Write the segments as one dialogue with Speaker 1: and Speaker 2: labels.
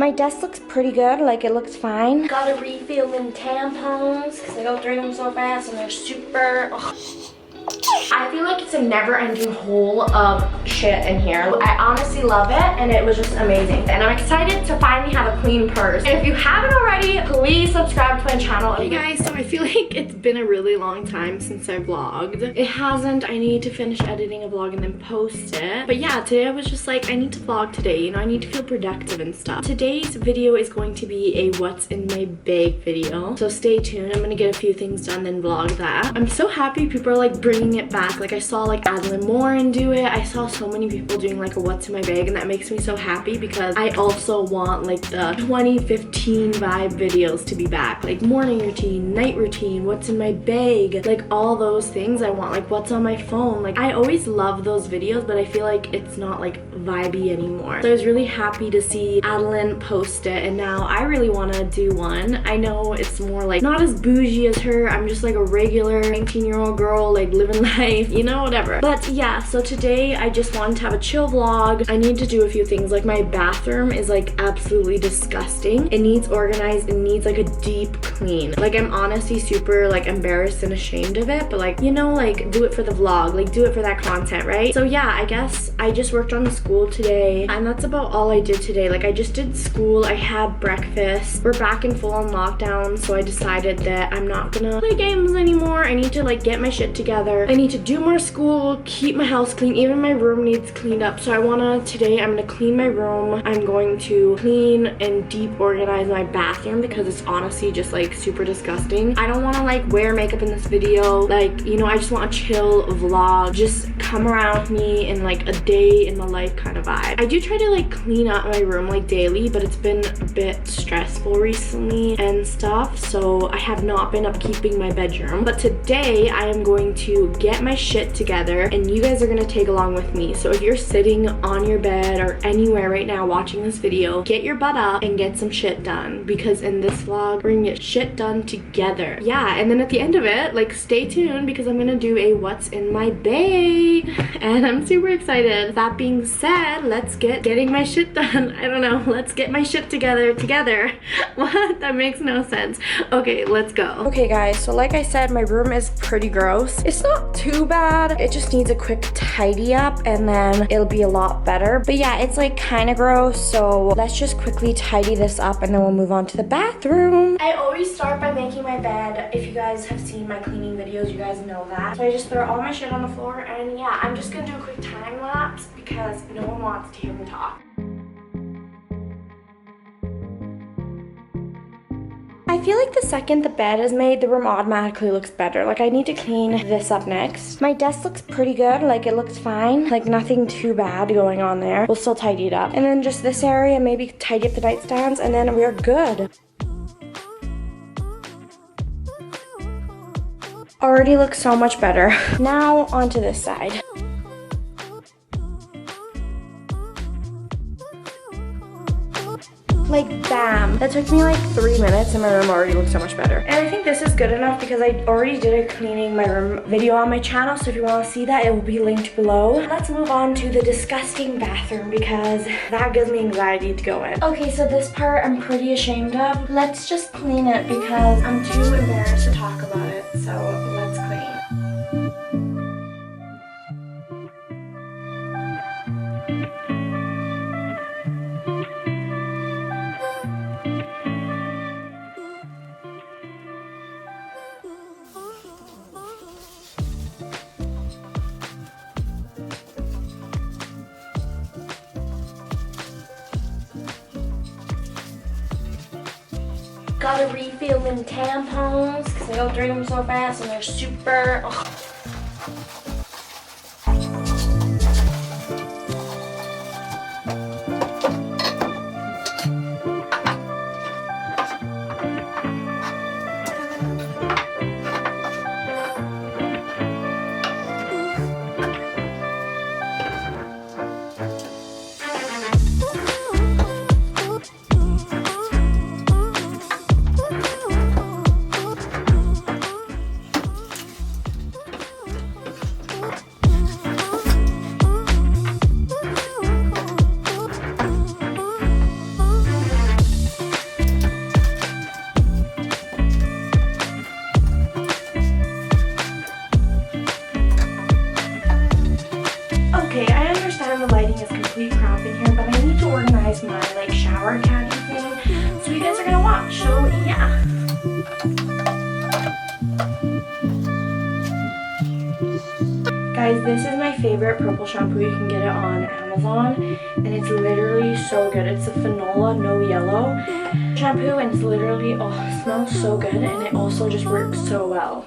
Speaker 1: My desk looks pretty good, like it looks fine. Gotta refill them tampons because I go through them so fast and they're super... Ugh. I feel like it's a never-ending hole of shit in here. I honestly love it, and it was just amazing. And I'm excited to finally have a clean purse. And if you haven't already, please subscribe to my channel.
Speaker 2: Hey guys, so I feel like it's been a really long time since I vlogged. It hasn't. I need to finish editing a vlog and then post it. But yeah, today I was just like, I need to vlog today. You know, I need to feel productive and stuff. Today's video is going to be a what's in my bag video. So stay tuned. I'm gonna get a few things done, then vlog that. I'm so happy people are like bringing it back. Like I saw like Adeline Morin do it. I saw so many people doing like a what's in my bag, and that makes me so happy because I also want like the 2015 vibe videos to be back. Like morning routine, night routine, what's in my bag, like all those things I want. Like what's on my phone. Like I always love those videos, but I feel like it's not like vibey anymore. So I was really happy to see Adeline post it, and now I really want to do one. I know it's more like not as bougie as her. I'm just like a regular 19-year-old girl like living life, you know, whatever. But yeah, so today I just wanted to have a chill vlog. I need to do a few things. Like my bathroom is like absolutely disgusting. It needs organized. It needs like a deep clean. Like I'm honestly super like embarrassed and ashamed of it, but like, you know, like do it for the vlog, like do it for that content, right? So yeah, I guess I just worked on the school today, and that's about all I did today. Like I just did school, I had breakfast. We're back in full on lockdown, so I decided that I'm not gonna play games anymore. I need to like get my shit together. I need to do more school, keep my house clean. Even my room needs cleaned up. So today I'm gonna clean my room. I'm going to clean and deep organize my bathroom because it's honestly just like super disgusting. I don't want to like wear makeup in this video. Like, you know, I just want a chill vlog. Just come around with me in like a day in the life kind of vibe. I do try to like clean up my room like daily, but it's been a bit stressful recently and stuff. So I have not been upkeeping my bedroom. But today I am going to get my shit together, and you guys are gonna take along with me. So if you're sitting on your bed or anywhere right now watching this video, get your butt up and get some shit done, because in this vlog we're gonna get shit done together. Yeah, and then at the end of it, like stay tuned because I'm gonna do a what's in my bag, and I'm super excited. That being said, let's get getting my shit done. I don't know, let's get my shit together. What? That makes no sense. Okay, let's go.
Speaker 1: Okay guys, so like I said, my room is pretty gross. It's not too bad. It just needs a quick tidy up and then it'll be a lot better. But yeah, it's like kind of gross, so let's just quickly tidy this up and then we'll move on to the bathroom. I always start by making my bed. If you guys have seen my cleaning videos, you guys know that. So I just throw all my shit on the floor, and yeah, I'm just gonna do a quick time lapse because no one wants to hear me talk. I feel like the second the bed is made, the room automatically looks better. Like I need to clean this up next. My desk looks pretty good, like it looks fine. Like nothing too bad going on there. We'll still tidy it up. And then just this area, maybe tidy up the nightstands, and then we're good. Already looks so much better. Now onto this side. Like bam, that took me like 3 minutes and my room already looks so much better. And I think this is good enough because I already did a cleaning my room video on my channel, so if you want to see that, it will be linked below. Let's move on to the disgusting bathroom because that gives me anxiety to go in. Okay, so this part I'm pretty ashamed of. Let's just clean it because I'm too embarrassed to talk about it, so let's clean. Gotta refill them tampons because I go through them so fast and they're super... Ugh. shower candy thing. So you guys are gonna watch, so yeah. Guys, this is my favorite purple shampoo. You can get it on Amazon, and it's literally so good. It's a Fanola No Yellow shampoo, and it's literally, oh, it smells so good, and it also just works so well.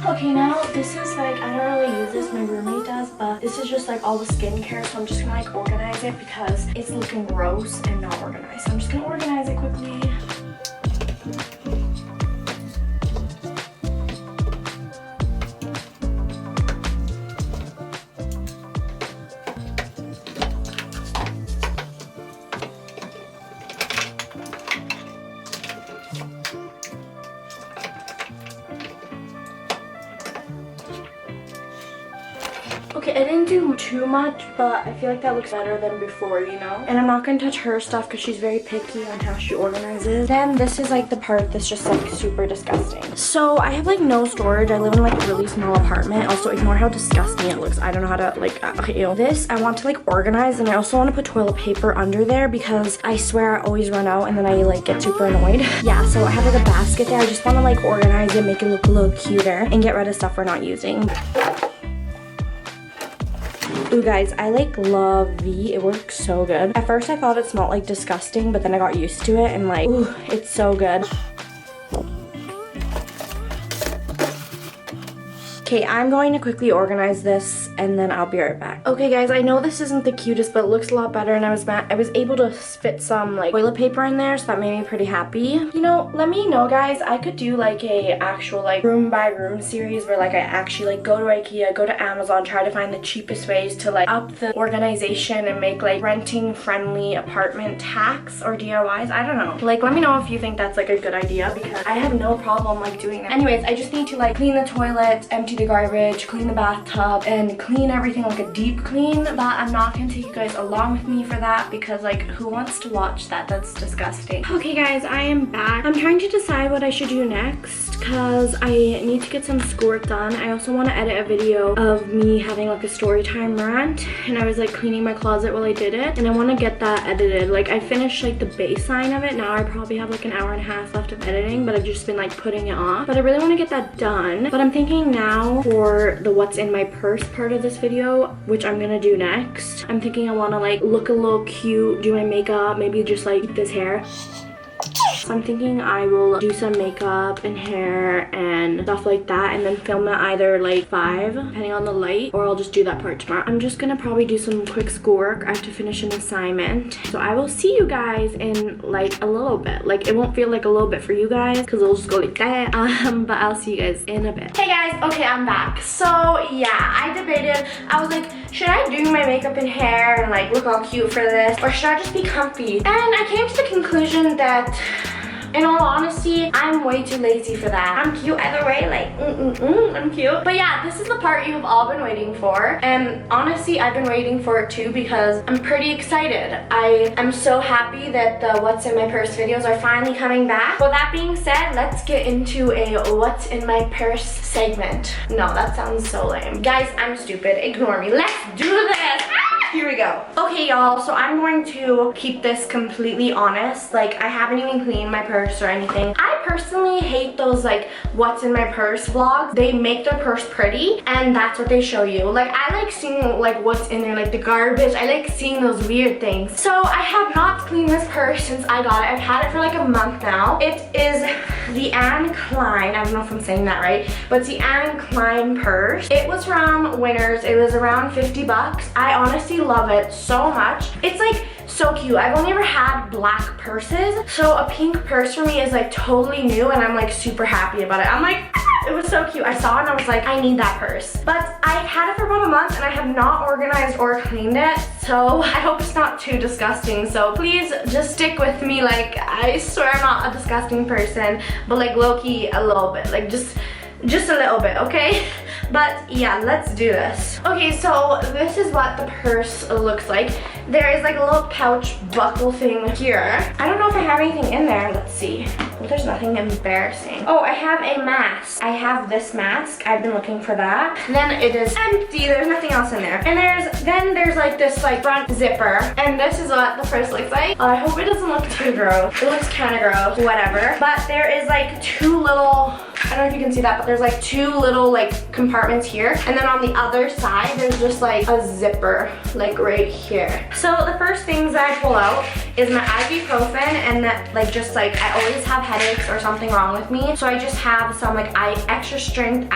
Speaker 1: Okay, now this is like, I don't really use this, my roommate does, but this is just like all the skincare, so I'm just gonna like organize it because it's looking gross and not organized. So I'm just gonna organize it quickly. Okay, I didn't do too much, but I feel like that looks better than before, you know? And I'm not gonna touch her stuff because she's very picky on how she organizes. Then this is like the part that's just like super disgusting. So I have like no storage. I live in like a really small apartment. Also, ignore how disgusting it looks. I don't know how to like, ew. This, I want to like organize, and I also want to put toilet paper under there because I swear I always run out and then I like get super annoyed. Yeah, so I have like a basket there. I just want to like organize it, make it look a little cuter, and get rid of stuff we're not using. Ooh guys, I like love V. It works so good. At first I thought it smelled like disgusting, but then I got used to it and like, ooh, it's so good. Okay, I'm going to quickly organize this and then I'll be right back. Okay guys, I know this isn't the cutest, but it looks a lot better, and I was able to fit some like toilet paper in there, so that made me pretty happy. You know, let me know guys, I could do like a actual like room by room series where like I actually like go to IKEA, go to Amazon, try to find the cheapest ways to like up the organization and make like renting friendly apartment hacks or DIYs. I don't know. Like let me know if you think that's like a good idea, because I have no problem like doing that. Anyways, I just need to like clean the toilet, empty the garbage, clean the bathtub, and clean everything like a deep clean, but I'm not gonna take you guys along with me for that because like who wants to watch that? That's disgusting. Okay guys, I am back. I'm trying to decide what I should do next because I need to get some schoolwork done. I also want to edit a video of me having like a story time rant, and I was like cleaning my closet while I did it, and I want to get that edited. Like I finished like the baseline of it. Now I probably have like an hour and a half left of editing, but I've just been like putting it off. But I really want to get that done. But I'm thinking now for the what's in my purse part of this video, which I'm gonna do next, I'm thinking I want to like look a little cute, do my makeup, maybe just like keep this hair. So I'm thinking I will do some makeup and hair and stuff like that, and then film it either like 5 depending on the light, or I'll just do that part tomorrow. I'm just gonna probably do some quick schoolwork. I have to finish an assignment, so I will see you guys in like a little bit. Like it won't feel like a little bit for you guys because it'll just go like that, but I'll see you guys in a bit. Hey guys, okay, I'm back. So yeah, I debated. I was like, should I do my makeup and hair and like look all cute for this, or should I just be comfy? And I came to the conclusion that in all honesty, I'm way too lazy for that. I'm cute either way, like, I'm cute. But yeah, this is the part you've all been waiting for. And honestly, I've been waiting for it too because I'm pretty excited. I am so happy that the What's in My Purse videos are finally coming back. With that being said, let's get into a What's in My Purse segment. No, that sounds so lame. Guys, I'm stupid. Ignore me. Let's do this. Here we go. Okay, y'all, so I'm going to keep this completely honest. Like, I haven't even cleaned my purse or anything. I personally hate those, like, what's in my purse vlogs. They make their purse pretty, and that's what they show you. Like, I like seeing, like, what's in there, like, the garbage. I like seeing those weird things. So, I have not cleaned this purse since I got it. I've had it for, like, a month now. It is the Anne Klein. I don't know if I'm saying that right, but it's the Anne Klein purse. It was from Winners. It was around 50 bucks. I honestly love it so much. It's like so cute. I've only ever had black purses, so a pink purse for me is like totally new, and I'm like super happy about it. I'm like, it was so cute. I saw it and I was like, I need that purse. But I've had it for about a month and I have not organized or cleaned it, so I hope it's not too disgusting. So please just stick with me. Like, I swear I'm not a disgusting person, but like low-key a little bit, like just a little bit, okay? But yeah, let's do this. Okay, so this is what the purse looks like. There is like a little pouch buckle thing here. I don't know if I have anything in there. Let's see. Well, there's nothing embarrassing. Oh, I have a mask. I have this mask. I've been looking for that. And then it is empty. There's nothing else in there. And there's like this like front zipper. And this is what the purse looks like. I hope it doesn't look too gross. It looks kind of gross, whatever. But there is like two little, I don't know if you can see that, but there's like two little like compartments here. And then on the other side, there's just like a zipper, like right here. So the first things that I pull out is my ibuprofen, and that like just like I always have headaches or something wrong with me. So I just have some like extra strength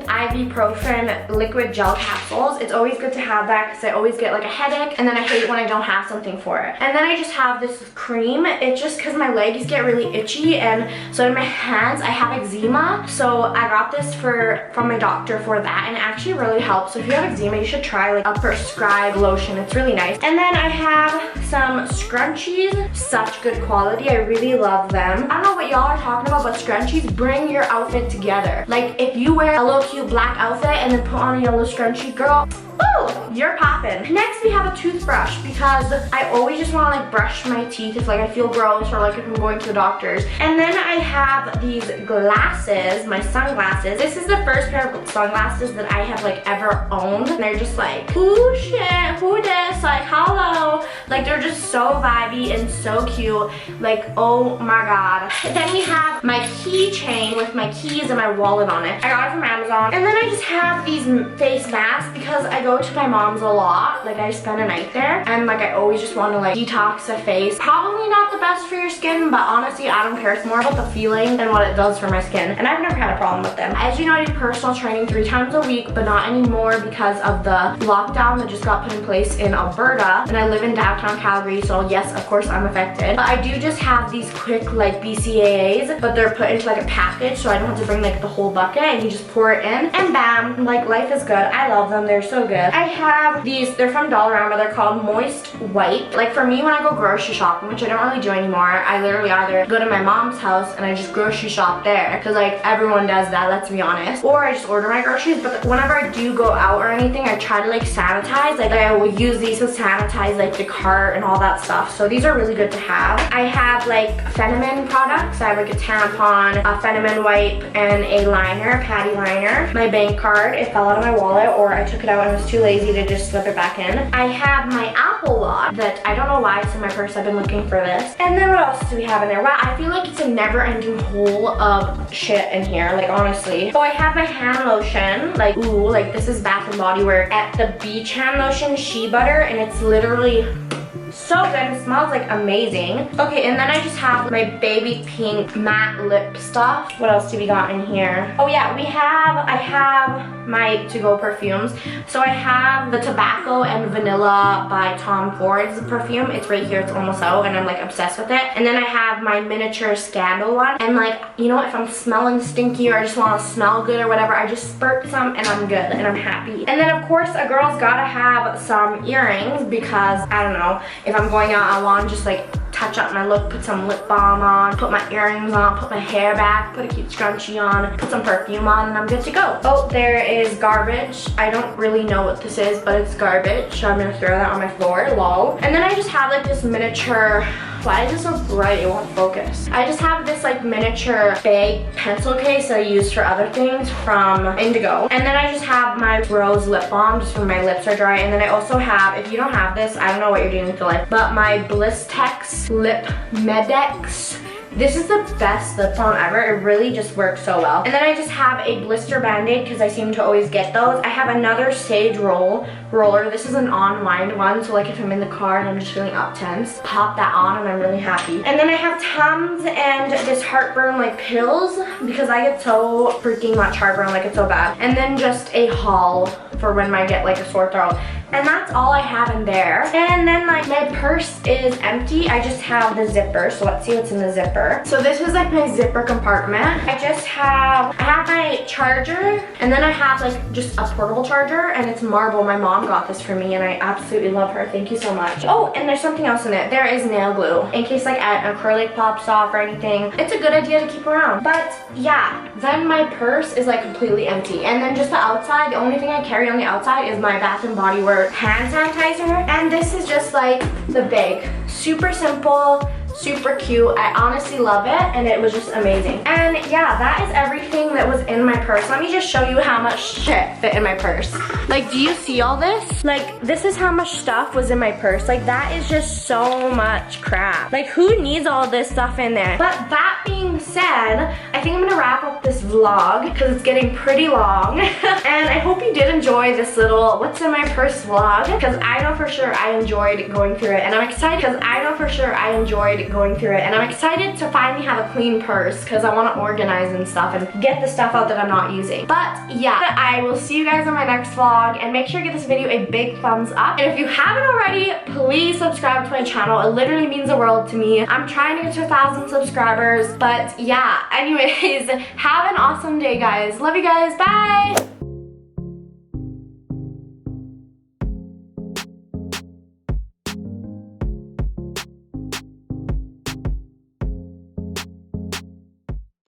Speaker 1: ibuprofen liquid gel capsules. It's always good to have that because I always get like a headache, and then I hate when I don't have something for it. And then I just have this cream. It's just because my legs get really itchy, and so in my hands I have eczema. So I got this from my doctor for that, and it actually really helps. So if you have eczema, you should try like a prescribed lotion. It's really nice. And then I have some scrunchies. Such good quality. I really love them. I don't know what y'all are talking about, but scrunchies bring your outfit together. Like if you wear a little cute black outfit and then put on a yellow scrunchie, girl, woo, you're popping. Next we have a toothbrush, because I always just want to like brush my teeth if like I feel gross, or like if I'm going to the doctor's. And then I have these glasses, my sunglasses. This is the first pair of sunglasses that I have like ever owned, and they're just like, ooh shit, who this, like hello, like they're just so vibey and so cute, like oh my god. Then we have my keychain with my keys and my wallet on it. I got it from Amazon. And then I just have these face masks because I go to my mom's a lot. Like I spend a night there, and like I always just want to like detox the face. Probably not the best for your skin, but honestly I don't care. It's more about the feeling than what it does for my skin, and I've never had a problem with them. As you know, I do personal training 3 times a week, but not anymore because of the lockdown that just got put in place in Alberta, and I live in downtown Calgary, so yes, of course I'm affected. But I do just have these quick like BCAAs, but they're put into like a package, so I don't have to bring like the whole bucket, and you just pour it in and bam, like life is good. I love them. They're so good. I have these, they're from Dollarama. They're called Moist Wipe. Like for me, when I go grocery shopping, which I don't really do anymore, I literally either go to my mom's house and I just grocery shop there, because like everyone does that, let's be honest, or I just order my groceries. But whenever I do go out or anything, I try to like sanitize. Like I will use these to sanitize like the cart and all that stuff. So these are really good to have. I have like Fenemin products. I have like a tampon, a Fenemin wipe, and a liner, patty liner. My bank card, it fell out of my wallet, or I took it out and was too lazy to just slip it back in. I have my Apple Watch that I don't know why it's in my purse. I've been looking for this. And then what else do we have in there? Wow, I feel like it's a never-ending hole of shit in here, like honestly. So I have my hand lotion, like ooh, like this is Bath and Body Works at the beach hand lotion, shea butter, and it's literally so good. It smells like amazing. Okay, and then I just have my baby pink matte lip stuff. What else do we got in here? Oh yeah, I have my to-go perfumes. So I have the Tobacco and Vanilla by Tom Ford's perfume. It's right here, it's almost out, and I'm like obsessed with it. And then I have my miniature Scandal one. And like, you know, if I'm smelling stinky or I just want to smell good or whatever, I just spurt some and I'm good and I'm happy. And then of course a girl's gotta have some earrings, because I don't know, if I'm going out, I want to just like touch up my look, put some lip balm on, put my earrings on, put my hair back, put a cute scrunchie on, put some perfume on, and I'm good to go. Oh, there is garbage. I don't really know what this is, but it's garbage, so I'm gonna throw that on my floor, lol. And then I just have like this miniature, why is it so bright? It won't focus. I just have this like miniature bag pencil case that I use for other things from Indigo. And then I just have my Rose lip balm just when my lips are dry. And then I also have, if you don't have this, I don't know what you're doing with your life, but my Blistex Lip Medex. This is the best lip balm ever. It really just works so well. And then I just have a blister band-aid because I seem to always get those. I have another Sage roller. This is an online one, so like if I'm in the car and I'm just feeling up tense, pop that on and I'm really happy. And then I have Tums and this heartburn like pills, because I get so freaking much heartburn, like it's so bad. And then just a haul for when I get like a sore throat. And that's all I have in there. And then like my purse is empty. I just have the zipper. So let's see what's in the zipper. So this is like my zipper compartment. I have my charger, and then I have like just a portable charger, and it's marble. My mom got this for me and I absolutely love her. Thank you so much. Oh, and there's something else in it. There is nail glue in case like an acrylic pops off or anything. It's a good idea to keep around. But yeah, then my purse is like completely empty. And then just the outside, the only thing I carry on the outside is my Bath and Body Works hand sanitizer. And this is just like the bag. Super simple, super cute. I honestly love it, and it was just amazing. And yeah, that is everything that was in my purse. Let me just show you how much shit fit in my purse. Like, do you see all this? Like, this is how much stuff was in my purse. Like, that is just so much crap. Like, who needs all this stuff in there? But that being said, I think I'm gonna wrap up this vlog because it's getting pretty long. And I hope you did enjoy this little what's in my purse vlog, because I know for sure I enjoyed going through it. And I'm excited because I know for sure I enjoyed going through it, and I'm excited to finally have a clean purse because I want to organize and stuff and get the stuff out that I'm not using. But yeah, I will see you guys in my next vlog, and make sure to give this video a big thumbs up. And if you haven't already, please subscribe to my channel. It literally means the world to me. I'm trying to get to 1,000 subscribers, but yeah, anyways, have an awesome day, guys. Love you guys. Bye.